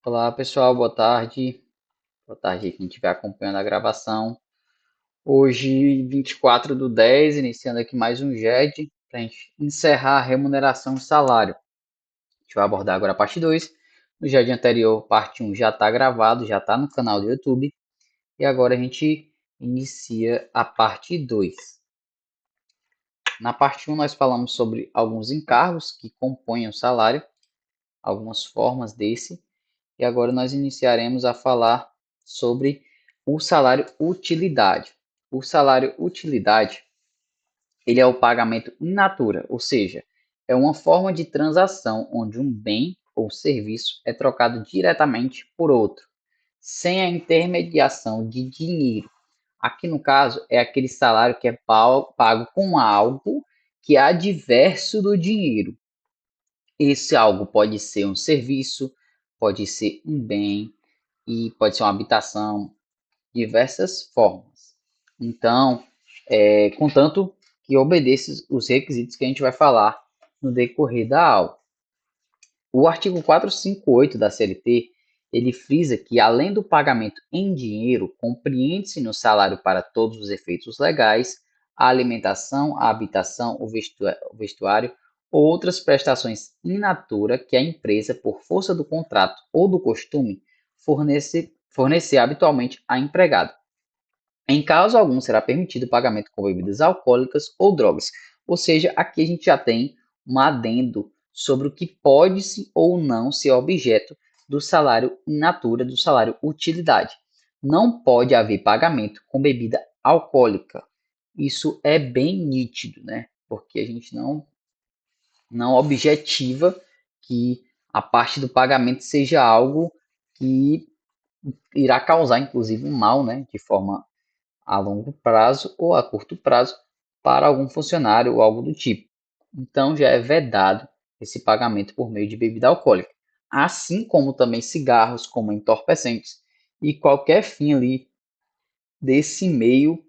Olá pessoal, boa tarde. Boa tarde aí quem estiver acompanhando a gravação. Hoje, 24/10, iniciando aqui mais um GED para a gente encerrar a remuneração e salário. A gente vai abordar agora a parte 2. No GED anterior, parte 1 já está gravado, já está no canal do YouTube. E agora a gente inicia a parte 2. Na parte 1 nós falamos sobre alguns encargos que compõem o salário, algumas formas desse. E agora nós iniciaremos a falar sobre o salário utilidade. O salário utilidade, ele é o pagamento in natura, ou seja, é uma forma de transação onde um bem ou serviço é trocado diretamente por outro, sem a intermediação de dinheiro. Aqui no caso é aquele salário que é pago com algo que é adverso do dinheiro. Esse algo pode ser um serviço, pode ser um bem, e pode ser uma habitação, diversas formas. Então, contanto que obedeça os requisitos que a gente vai falar no decorrer da aula. O artigo 458 da CLT, ele frisa que, além do pagamento em dinheiro, compreende-se no salário para todos os efeitos legais, a alimentação, a habitação, o vestuário ou outras prestações in natura que a empresa, por força do contrato ou do costume, fornecer habitualmente a empregado. Em caso algum, será permitido o pagamento com bebidas alcoólicas ou drogas. Ou seja, aqui a gente já tem um adendo sobre o que pode-se ou não ser objeto do salário in natura, do salário utilidade. Não pode haver pagamento com bebida alcoólica. Isso é bem nítido, né? Porque a gente não objetiva que a parte do pagamento seja algo que irá causar, inclusive, um mal, né? De forma a longo prazo ou a curto prazo para algum funcionário ou algo do tipo. Então já é vedado esse pagamento por meio de bebida alcoólica, assim como também cigarros como entorpecentes e qualquer fim ali desse meio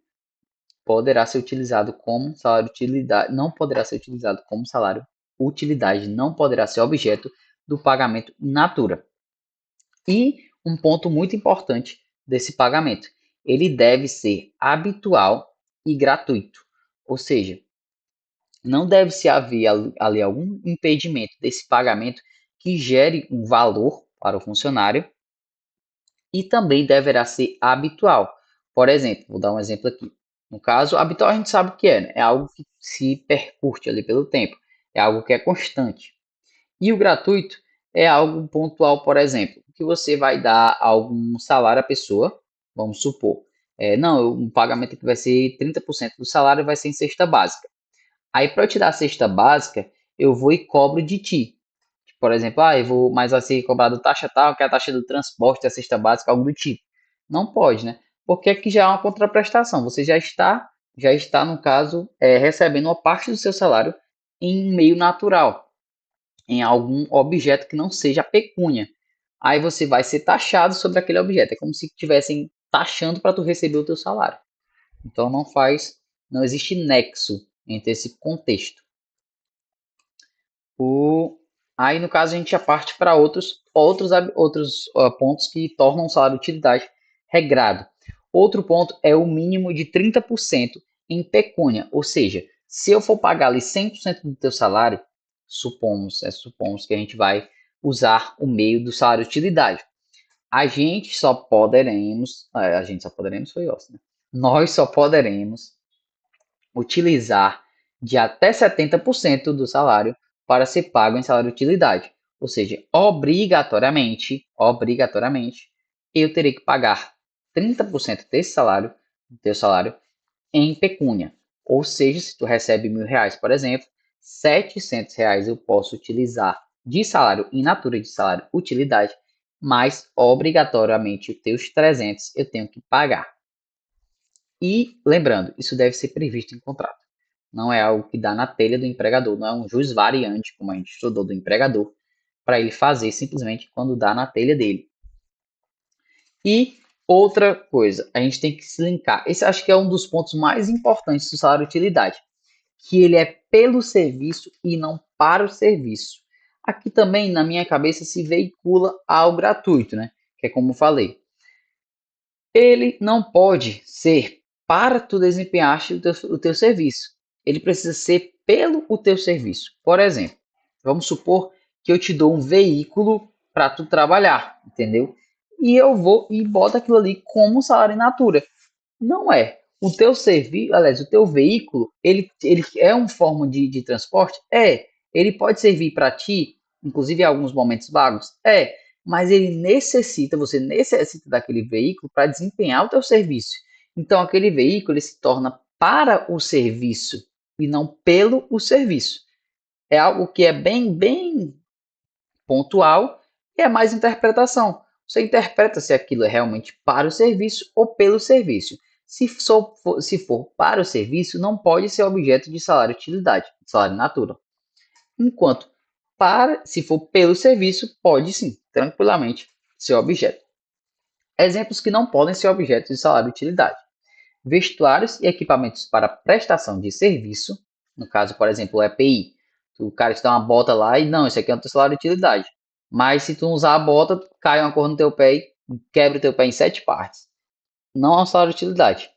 poderá ser utilizado como salário utilidade, não poderá ser utilizado como salário utilidade, não poderá ser objeto do pagamento in natura. E um ponto muito importante desse pagamento, ele deve ser habitual e gratuito. Ou seja, não deve se haver ali algum impedimento desse pagamento que gere um valor para o funcionário e também deverá ser habitual. Por exemplo, vou dar um exemplo aqui. No caso, habitual a gente sabe o que é, né? É algo que se percute ali pelo tempo, é algo que é constante. E o gratuito é algo pontual, por exemplo, que você vai dar algum salário à pessoa, vamos supor. Não, um pagamento que vai ser 30% do salário vai ser em cesta básica. Aí, para eu te dar a cesta básica, eu vou e cobro de ti. Por exemplo, eu vou, mas vai ser cobrado taxa tal, que é a taxa do transporte, a cesta básica, algo do tipo. Não pode, né? Porque aqui já é uma contraprestação. Você já está no caso, recebendo uma parte do seu salário em meio natural, em algum objeto que não seja a pecúnia. Aí você vai ser taxado sobre aquele objeto. É como se estivessem taxando para tu receber o teu salário. Então não existe nexo entre esse contexto. O, aí no caso a gente já parte para outros pontos que tornam o salário de utilidade regrado. Outro ponto é o mínimo de 30% em pecúnia, ou seja, se eu for pagar ali 100% do teu salário, supomos que a gente vai usar o meio do salário de utilidade. A gente só poderemos foi ótimo, né? Nós só poderemos utilizar de até 70% do salário para ser pago em salário de utilidade. Ou seja, obrigatoriamente, eu terei que pagar 30% desse salário, do teu salário, em pecúnia. Ou seja, se tu recebe R$ 1.000, por exemplo, R$ 700 eu posso utilizar de salário in natura, de salário utilidade, mas obrigatoriamente os teus 300 eu tenho que pagar. E lembrando, isso deve ser previsto em contrato. Não é algo que dá na telha do empregador, não é um jus variante, como a gente estudou do empregador, para ele fazer simplesmente quando dá na telha dele. E outra coisa, a gente tem que se linkar. Esse acho que é um dos pontos mais importantes do salário utilidade, que ele é pelo serviço e não para o serviço. Aqui também, na minha cabeça, se veicula ao gratuito, né? Que é como eu falei. Ele não pode ser para tu desempenhar o teu serviço. Ele precisa ser pelo o teu serviço. Por exemplo, vamos supor que eu te dou um veículo para tu trabalhar, entendeu? E eu vou e boto aquilo ali como salário in natura. Não é. O teu serviço, aliás, o teu veículo, ele é uma forma de transporte? É. Ele pode servir para ti, inclusive em alguns momentos vagos? É. Mas você necessita daquele veículo para desempenhar o teu serviço. Então, aquele veículo ele se torna para o serviço e não pelo o serviço. É algo que é bem pontual e é mais interpretação. Você interpreta se aquilo é realmente para o serviço ou pelo serviço. Se for para o serviço, não pode ser objeto de salário utilidade, salário natura. Enquanto se for pelo serviço, pode sim, tranquilamente ser objeto. Exemplos que não podem ser objeto de salário utilidade: vestuários e equipamentos para prestação de serviço, no caso, por exemplo, o EPI. O cara te dá uma bota lá e não, isso aqui é o teu salário de utilidade. Mas se tu não usar a bota, cai uma cor no teu pé e quebra o teu pé em 7 partes. Não é um salário de utilidade.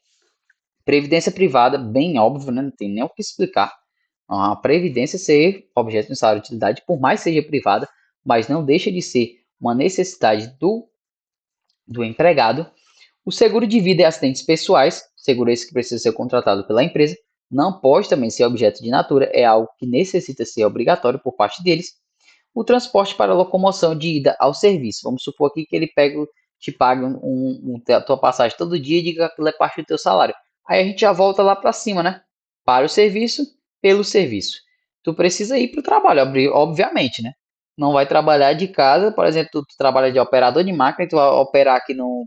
Previdência privada, bem óbvio, né? Não tem nem o que explicar. A previdência ser objeto de salário de utilidade, por mais seja privada, mas não deixa de ser uma necessidade do empregado. O seguro de vida e acidentes pessoais, seguro esse que precisa ser contratado pela empresa, não pode também ser objeto de natura, é algo que necessita ser obrigatório por parte deles. O transporte para locomoção de ida ao serviço. Vamos supor aqui que ele te paga a tua passagem todo dia e diga que aquilo é parte do teu salário. Aí a gente já volta lá para cima, né? Para o serviço, pelo serviço. Tu precisa ir para o trabalho, obviamente, né? Não vai trabalhar de casa, por exemplo, tu trabalha de operador de máquina e tu vai operar aqui num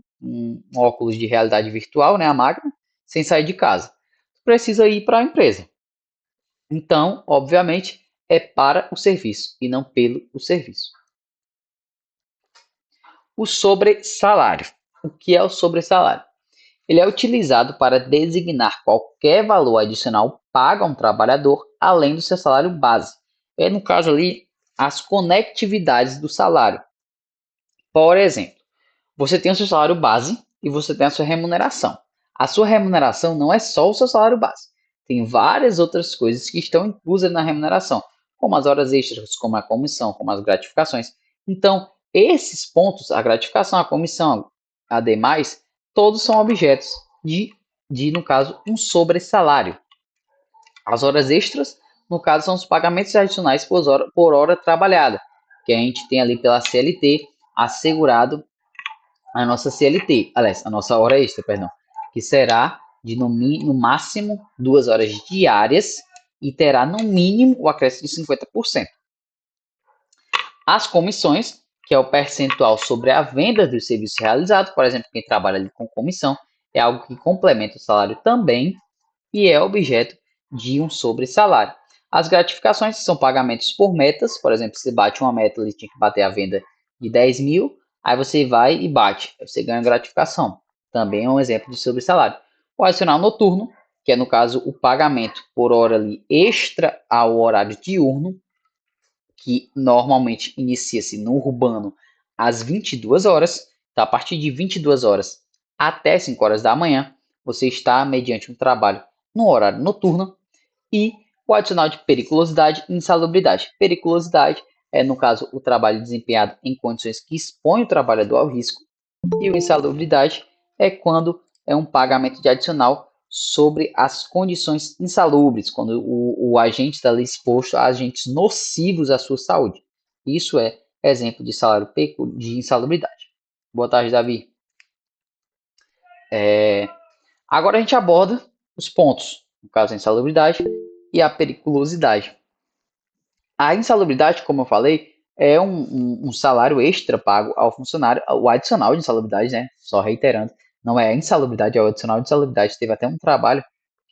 óculos de realidade virtual, né? A máquina, sem sair de casa. Tu precisa ir para a empresa. Então, obviamente, é para o serviço e não pelo o serviço. O sobressalário. O que é o sobressalário? Ele é utilizado para designar qualquer valor adicional pago a um trabalhador além do seu salário base. É, no caso ali, as conectividades do salário. Por exemplo, você tem o seu salário base e você tem a sua remuneração. A sua remuneração não é só o seu salário base. Tem várias outras coisas que estão inclusas na remuneração, como as horas extras, como a comissão, como as gratificações. Então, esses pontos, a gratificação, a comissão, a demais, todos são objetos no caso, um sobressalário. As horas extras, no caso, são os pagamentos adicionais por hora trabalhada, que a gente tem ali pela CLT assegurado a nossa CLT, aliás, a nossa hora extra, perdão, que será de no máximo 2 horas diárias e terá no mínimo o acréscimo de 50%. As comissões, que é o percentual sobre a venda do serviço realizado, por exemplo, quem trabalha ali com comissão, é algo que complementa o salário também e é objeto de um sobressalário. As gratificações são pagamentos por metas, por exemplo, você bate uma meta, ele tinha que bater a venda de 10 mil, aí você vai e bate, aí você ganha gratificação. Também é um exemplo de sobressalário. O adicional noturno, que é no caso o pagamento por hora ali extra ao horário diurno, que normalmente inicia-se no urbano às 22 horas, então a partir de 22 horas até 5 horas da manhã, você está mediante um trabalho no horário noturno. E o adicional de periculosidade e insalubridade. Periculosidade é, no caso, o trabalho desempenhado em condições que expõem o trabalhador ao risco. E o insalubridade é quando é um pagamento de adicional sobre as condições insalubres, quando o agente está ali exposto a agentes nocivos à sua saúde. Isso é exemplo de salário de insalubridade. Boa tarde, Davi. Agora a gente aborda os pontos, no caso a insalubridade e a periculosidade. A insalubridade, como eu falei, é um salário extra pago ao funcionário, o adicional de insalubridade, né? Só reiterando, não é a insalubridade, é o adicional de insalubridade. Teve até um trabalho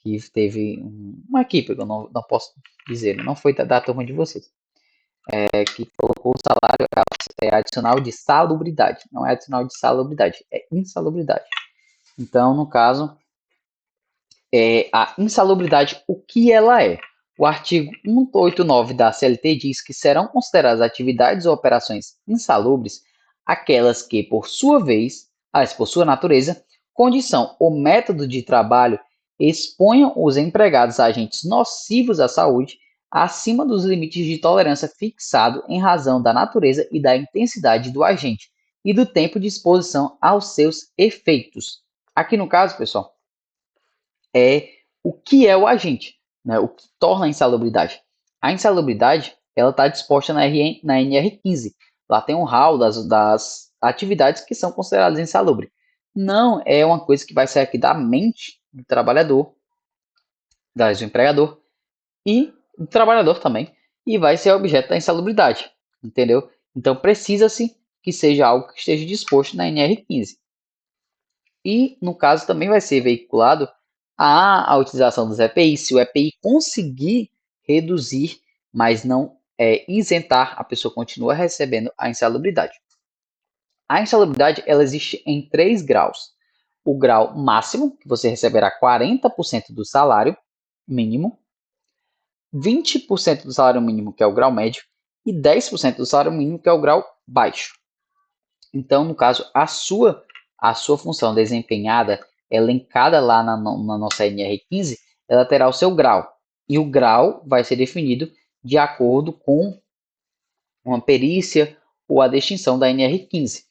que teve uma equipe, eu não posso dizer, não foi da turma de vocês, que colocou o salário adicional de salubridade. Não é adicional de salubridade, é insalubridade. Então, no caso, a insalubridade, o que ela é? O artigo 189 da CLT diz que serão consideradas atividades ou operações insalubres aquelas que, por sua natureza, condição ou método de trabalho exponham os empregados a agentes nocivos à saúde acima dos limites de tolerância fixado em razão da natureza e da intensidade do agente e do tempo de exposição aos seus efeitos. Aqui no caso, pessoal, é o que é o agente, né? O que torna a insalubridade. A insalubridade ela está disposta na NR15. Lá tem um hall das atividades que são consideradas insalubres. Não é uma coisa que vai sair aqui da mente do trabalhador, do empregador e do trabalhador também, e vai ser objeto da insalubridade, entendeu? Então precisa-se que seja algo que esteja disposto na NR15. E, no caso, também vai ser veiculado a utilização dos EPIs, se o EPI conseguir reduzir, mas não isentar, a pessoa continua recebendo a insalubridade. A insalubridade ela existe em 3 graus. O grau máximo, que você receberá 40% do salário mínimo, 20% do salário mínimo, que é o grau médio, e 10% do salário mínimo, que é o grau baixo. Então, no caso, a sua função desempenhada, elencada lá na nossa NR15, ela terá o seu grau. E o grau vai ser definido de acordo com uma perícia ou a distinção da NR15.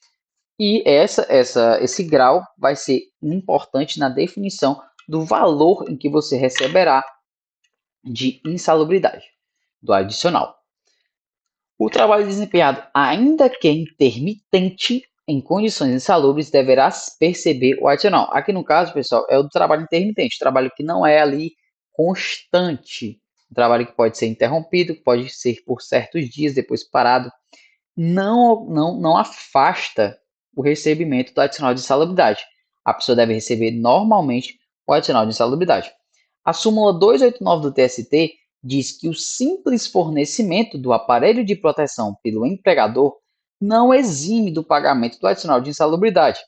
E esse grau vai ser importante na definição do valor em que você receberá de insalubridade, do adicional. O trabalho desempenhado, ainda que intermitente, em condições insalubres, deverá perceber o adicional. Aqui no caso, pessoal, é o do trabalho intermitente, trabalho que não é ali constante, um trabalho que pode ser interrompido, pode ser por certos dias, depois parado. Não afasta o recebimento do adicional de insalubridade. A pessoa deve receber normalmente o adicional de insalubridade. A súmula 289 do TST diz que o simples fornecimento do aparelho de proteção pelo empregador não exime do pagamento do adicional de insalubridade.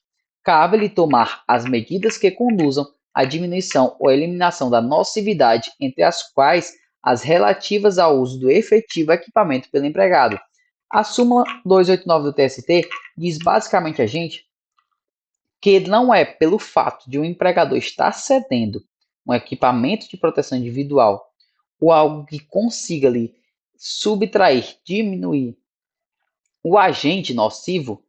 Cabe-lhe tomar as medidas que conduzam à diminuição ou eliminação da nocividade, entre as quais as relativas ao uso do efetivo equipamento pelo empregado. A súmula 289 do TST diz basicamente a gente que não é pelo fato de um empregador estar cedendo um equipamento de proteção individual ou algo que consiga ali subtrair, diminuir o agente nocivo,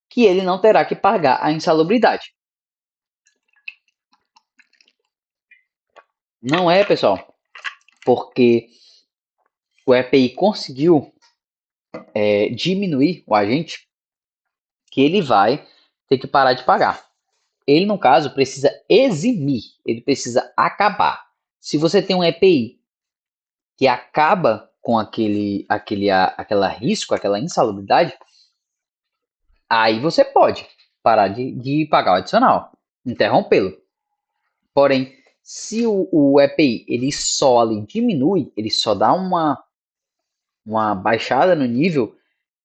que ele não terá que pagar a insalubridade. Não é, pessoal, porque o EPI conseguiu diminuir o agente que ele vai ter que parar de pagar. Ele, no caso, precisa eximir, ele precisa acabar. Se você tem um EPI que acaba com aquela risco, aquela insalubridade, aí você pode parar de pagar o adicional, interrompê-lo. Porém, se o EPI ele só ali diminui, ele só dá uma baixada no nível,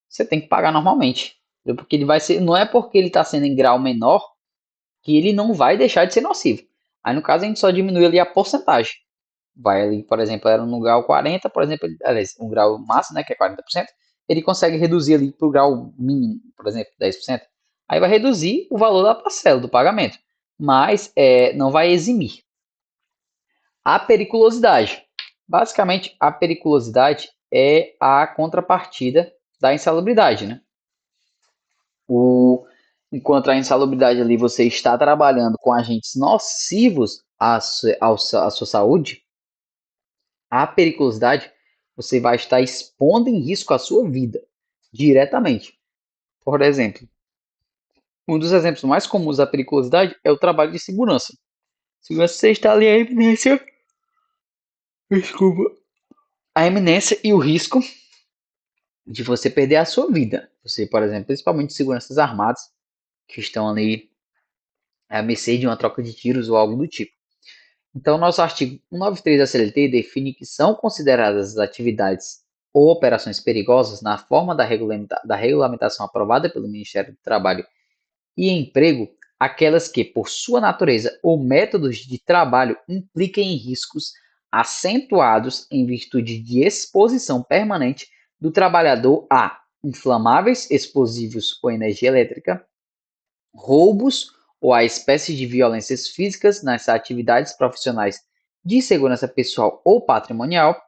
você tem que pagar normalmente. Porque ele vai ser, não é porque ele está sendo em grau menor que ele não vai deixar de ser nocivo. Aí no caso a gente só diminui ali a porcentagem. Vai ali, por exemplo, era no grau 40, por exemplo, aliás, um grau máximo, né, que é 40%, ele consegue reduzir ali para o grau mínimo, por exemplo, 10%. Aí vai reduzir o valor da parcela do pagamento, mas não vai eximir. A periculosidade. Basicamente, a periculosidade é a contrapartida da insalubridade, né? Enquanto a insalubridade ali você está trabalhando com agentes nocivos à sua saúde, a periculosidade você vai estar expondo em risco a sua vida diretamente. Por exemplo, um dos exemplos mais comuns da periculosidade é o trabalho de segurança. Se você está ali a iminência, desculpa, a iminência e o risco de você perder a sua vida. Você, por exemplo, principalmente seguranças armadas que estão ali à mercê de uma troca de tiros ou algo do tipo. Então, nosso artigo 193 da CLT define que são consideradas as atividades ou operações perigosas na forma da regulamentação aprovada pelo Ministério do Trabalho e Emprego aquelas que, por sua natureza ou métodos de trabalho, impliquem em riscos acentuados em virtude de exposição permanente do trabalhador a inflamáveis, explosivos ou energia elétrica, roubos ou a espécies de violências físicas nas atividades profissionais de segurança pessoal ou patrimonial,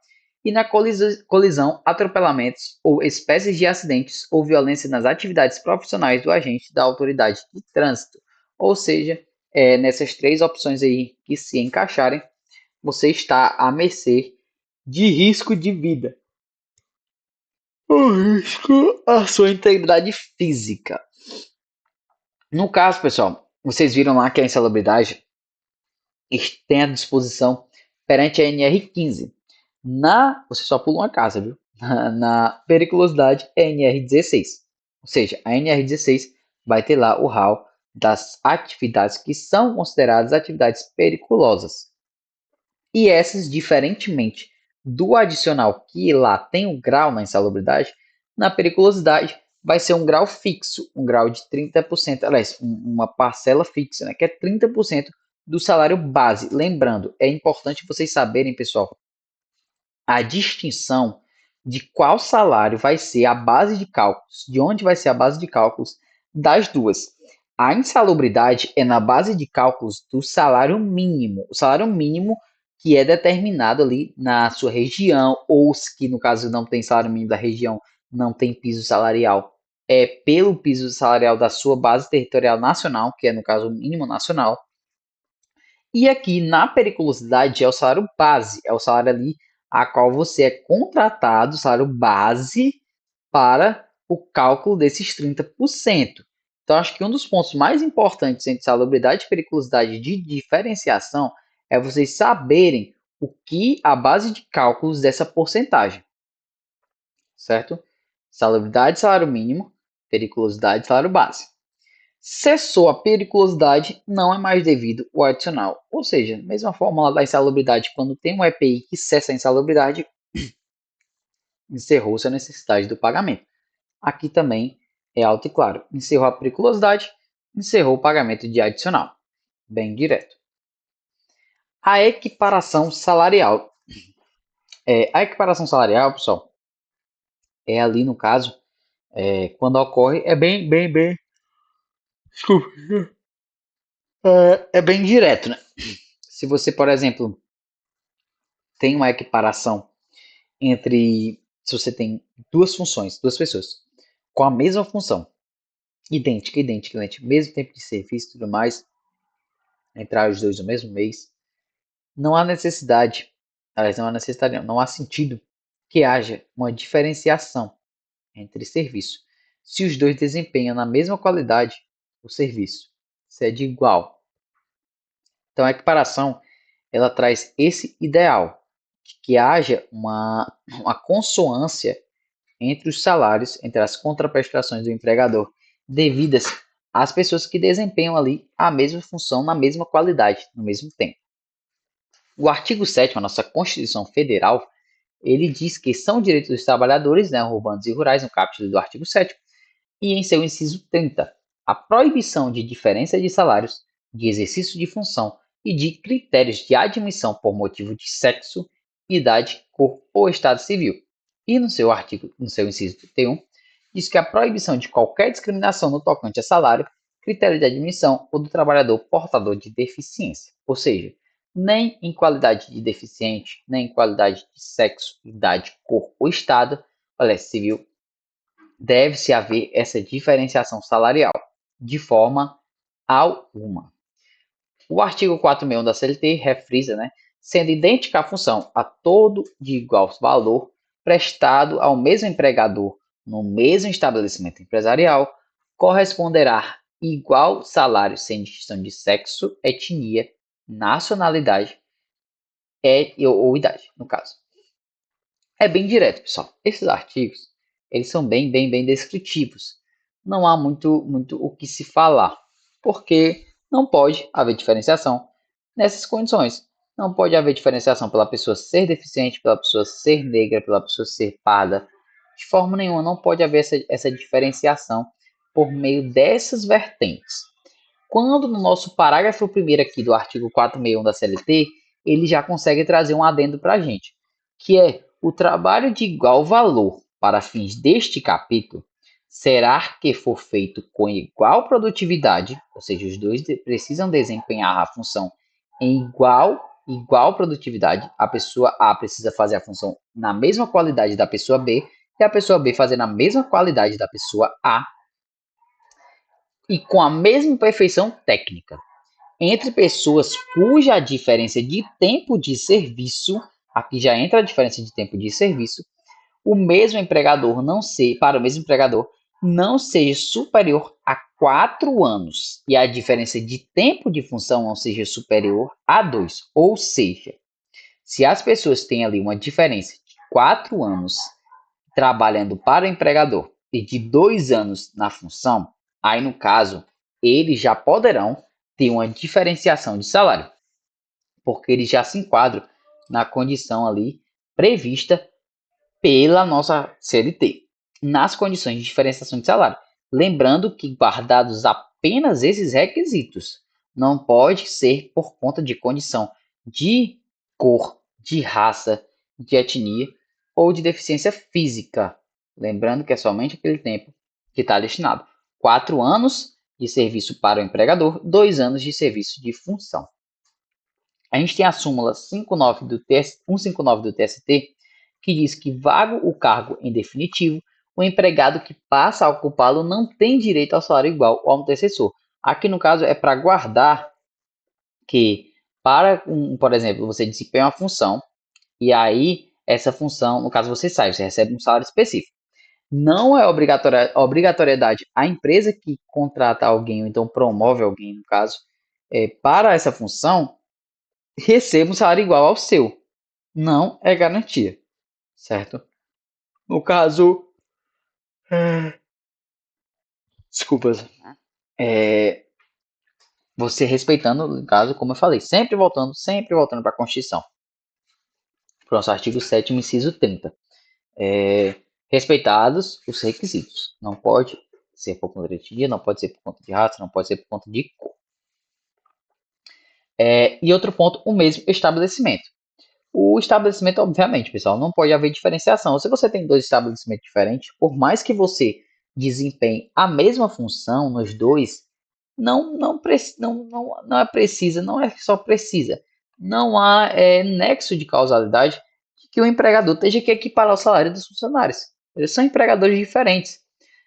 e na colisão, atropelamentos ou espécies de acidentes ou violência nas atividades profissionais do agente da autoridade de trânsito. Ou seja, nessas três opções aí que se encaixarem, você está à mercê de risco de vida. O risco à sua integridade física. No caso, pessoal, vocês viram lá que a insalubridade tem à disposição perante a NR15. Você só pula uma casa, viu? Na periculosidade é NR16. Ou seja, a NR16 vai ter lá o RAU das atividades que são consideradas atividades periculosas. E essas, diferentemente do adicional que lá tem o grau na insalubridade, na periculosidade vai ser um grau fixo, um grau de 30%, aliás, uma parcela fixa, né, que é 30% do salário base. Lembrando, é importante vocês saberem, pessoal, a distinção de qual salário vai ser a base de cálculos, de onde vai ser a base de cálculos das duas. A insalubridade é na base de cálculos do salário mínimo. O salário mínimo que é determinado ali na sua região, ou que no caso não tem salário mínimo da região, não tem piso salarial, é pelo piso salarial da sua base territorial nacional, que é no caso o mínimo nacional. E aqui na periculosidade é o salário base, é o salário ali a qual você é contratado, salário base, para o cálculo desses 30%. Então, acho que um dos pontos mais importantes entre salubridade e periculosidade de diferenciação é vocês saberem o que a base de cálculos dessa porcentagem, certo? Salubridade, salário mínimo, periculosidade, salário base. Cessou a periculosidade, não é mais devido o adicional. Ou seja, mesma fórmula da insalubridade, quando tem um EPI que cessa a insalubridade, encerrou-se a necessidade do pagamento. Aqui também é alto e claro. Encerrou a periculosidade, encerrou o pagamento de adicional. Bem direto. A equiparação salarial. A equiparação salarial, pessoal, é ali no caso, quando ocorre, é bem, desculpa, é bem direto, né? Se você, por exemplo, tem uma equiparação entre, se você tem duas funções, duas pessoas, com a mesma função, idêntica, mesmo tempo de serviço e tudo mais, entrar os dois no mesmo mês, não há necessidade, aliás, não há sentido que haja uma diferenciação entre serviço, se os dois desempenham na mesma qualidade o serviço, se é de igual. Então a equiparação, ela traz esse ideal, que haja uma consonância entre os salários, entre as contraprestações do empregador, devidas às pessoas que desempenham ali a mesma função na mesma qualidade, no mesmo tempo. O artigo 7º da nossa Constituição Federal, ele diz que são direitos dos trabalhadores, né, urbanos e rurais, no capítulo do artigo 7º, e em seu inciso 30, a proibição de diferença de salários, de exercício de função e de critérios de admissão por motivo de sexo, idade, cor ou estado civil. E no seu inciso 31, diz que a proibição de qualquer discriminação no tocante a salário, critério de admissão ou do trabalhador portador de deficiência. Ou seja, nem em qualidade de deficiente, nem em qualidade de sexo, idade, cor ou estado, civil, deve-se haver essa diferenciação salarial, de forma alguma. O artigo 461 da CLT refrisa, né, sendo idêntica a função a todo de igual valor prestado ao mesmo empregador no mesmo estabelecimento empresarial, corresponderá igual salário sem distinção de sexo, etnia, nacionalidade ou idade, no caso. É bem direto, pessoal. Esses artigos, eles são bem descritivos. Não há muito o que se falar, porque não pode haver diferenciação nessas condições. Não pode haver diferenciação pela pessoa ser deficiente, pela pessoa ser negra, pela pessoa ser parda. De forma nenhuma, não pode haver essa diferenciação por meio dessas vertentes. Quando no nosso parágrafo 1º aqui do artigo 461 da CLT, ele já consegue trazer um adendo para a gente, que é o trabalho de igual valor para fins deste capítulo será que for feito com igual produtividade, ou seja, os dois precisam desempenhar a função em igual produtividade. A pessoa A precisa fazer a função na mesma qualidade da pessoa B e a pessoa B fazer na mesma qualidade da pessoa A e com a mesma perfeição técnica. Entre pessoas cuja diferença de tempo de serviço, aqui já entra a diferença de tempo de serviço, o mesmo empregador não ser, para o mesmo empregador, não seja superior a 4 anos e a diferença de tempo de função não seja superior a 2. Ou seja, se as pessoas têm ali uma diferença de 4 anos trabalhando para o empregador e de 2 anos na função, aí no caso, eles já poderão ter uma diferenciação de salário, porque eles já se enquadram na condição ali prevista pela nossa CLT, nas condições de diferenciação de salário. Lembrando que, guardados apenas esses requisitos, não pode ser por conta de condição de cor, de raça, de etnia ou de deficiência física. Lembrando que é somente aquele tempo que está destinado. 4 anos de serviço para o empregador, 2 anos de serviço de função. A gente tem a súmula 159 do TST, que diz que, vago o cargo em definitivo, o empregado que passa a ocupá-lo não tem direito ao salário igual ao antecessor. Aqui, no caso, é para guardar que, por exemplo, você desempenha uma função, e aí essa função, no caso, você sai, você recebe um salário específico. Não é obrigatoriedade a empresa que contrata alguém, ou então promove alguém, no caso, para essa função, receba um salário igual ao seu. Não é garantia, certo? No caso, desculpas, é, você respeitando, no caso, como eu falei, sempre voltando para a Constituição, para o nosso artigo 7º, inciso 30. Respeitados os requisitos. Não pode ser por conta de etnia, não pode ser por conta de raça, não pode ser por conta de cor. E outro ponto, o mesmo estabelecimento. O estabelecimento, obviamente, pessoal, não pode haver diferenciação. Se você tem dois estabelecimentos diferentes, por mais que você desempenhe a mesma função nos dois, não é precisa, não é só precisa. Não há nexo de causalidade que o empregador tenha que equiparar o salário dos funcionários. Eles são empregadores diferentes.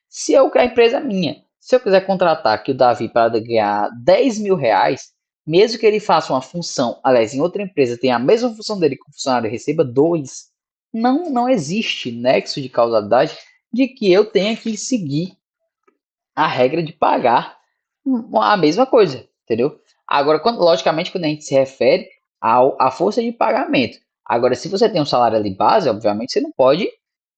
Se a empresa é minha, se eu quiser contratar aqui o Davi para ganhar 10 mil reais, mesmo que ele faça uma função, aliás, em outra empresa tenha a mesma função dele que o funcionário receba 2, não existe nexo de causalidade de que eu tenha que seguir a regra de pagar a mesma coisa, entendeu? Agora, logicamente, quando a gente se refere à força de pagamento. Agora, se você tem um salário ali base, obviamente você não pode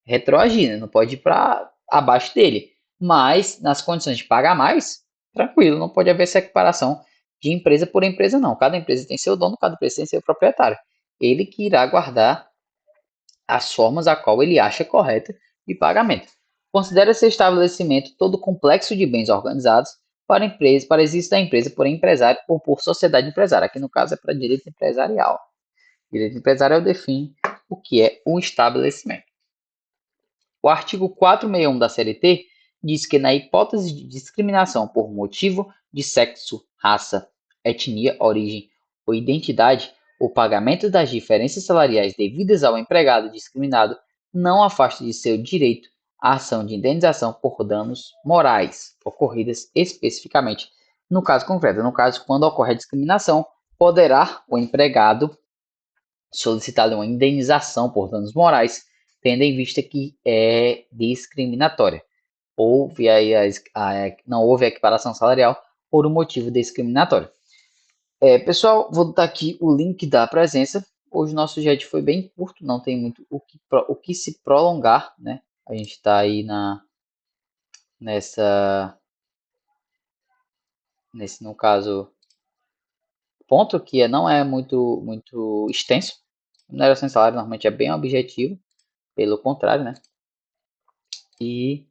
retroagir, né? Não pode ir para abaixo dele. Mas, nas condições de pagar mais, tranquilo, não pode haver essa equiparação de empresa por empresa, não. Cada empresa tem seu dono, cada empresa tem seu proprietário. Ele que irá guardar as formas a qual ele acha correta de pagamento. Considera esse estabelecimento todo complexo de bens organizados para empresa, para existir da empresa por empresário ou por sociedade empresária. Aqui no caso é para direito empresarial. Direito empresarial define o que é um estabelecimento. O artigo 461 da CLT diz que, na hipótese de discriminação por motivo de sexo, raça, etnia, origem ou identidade, o pagamento das diferenças salariais devidas ao empregado discriminado não afasta de seu direito a ação de indenização por danos morais ocorridas especificamente no caso concreto. No caso, quando ocorre a discriminação, poderá o empregado solicitar uma indenização por danos morais, tendo em vista que é discriminatória. Não houve a equiparação salarial por um motivo discriminatório. Pessoal, vou dar aqui o link da presença. Hoje o nosso jet foi bem curto, não tem muito o que se prolongar, né? A gente está aí nesse, no caso, ponto que não é muito extenso. A mineração de salário normalmente é bem objetivo, pelo contrário, né? E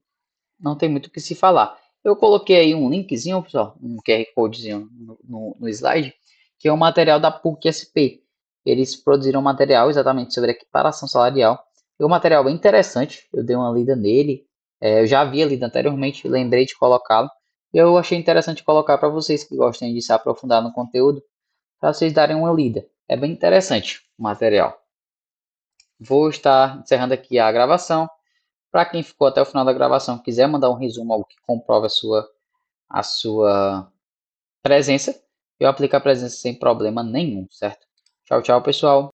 não tem muito o que se falar. Eu coloquei aí um linkzinho, pessoal, um QR Codezinho no slide, que é o material da PUC-SP. eles produziram um material exatamente sobre equiparação salarial. É um material bem interessante, eu dei uma lida nele, eu já havia lido anteriormente, lembrei de colocá-lo, e eu achei interessante colocar para vocês que gostem de se aprofundar no conteúdo, para vocês darem uma lida. É bem interessante o material. Vou estar encerrando aqui a gravação. Para quem ficou até o final da gravação, quiser mandar um resumo, algo que comprove a sua presença, eu aplico a presença sem problema nenhum, certo? Tchau, tchau, pessoal.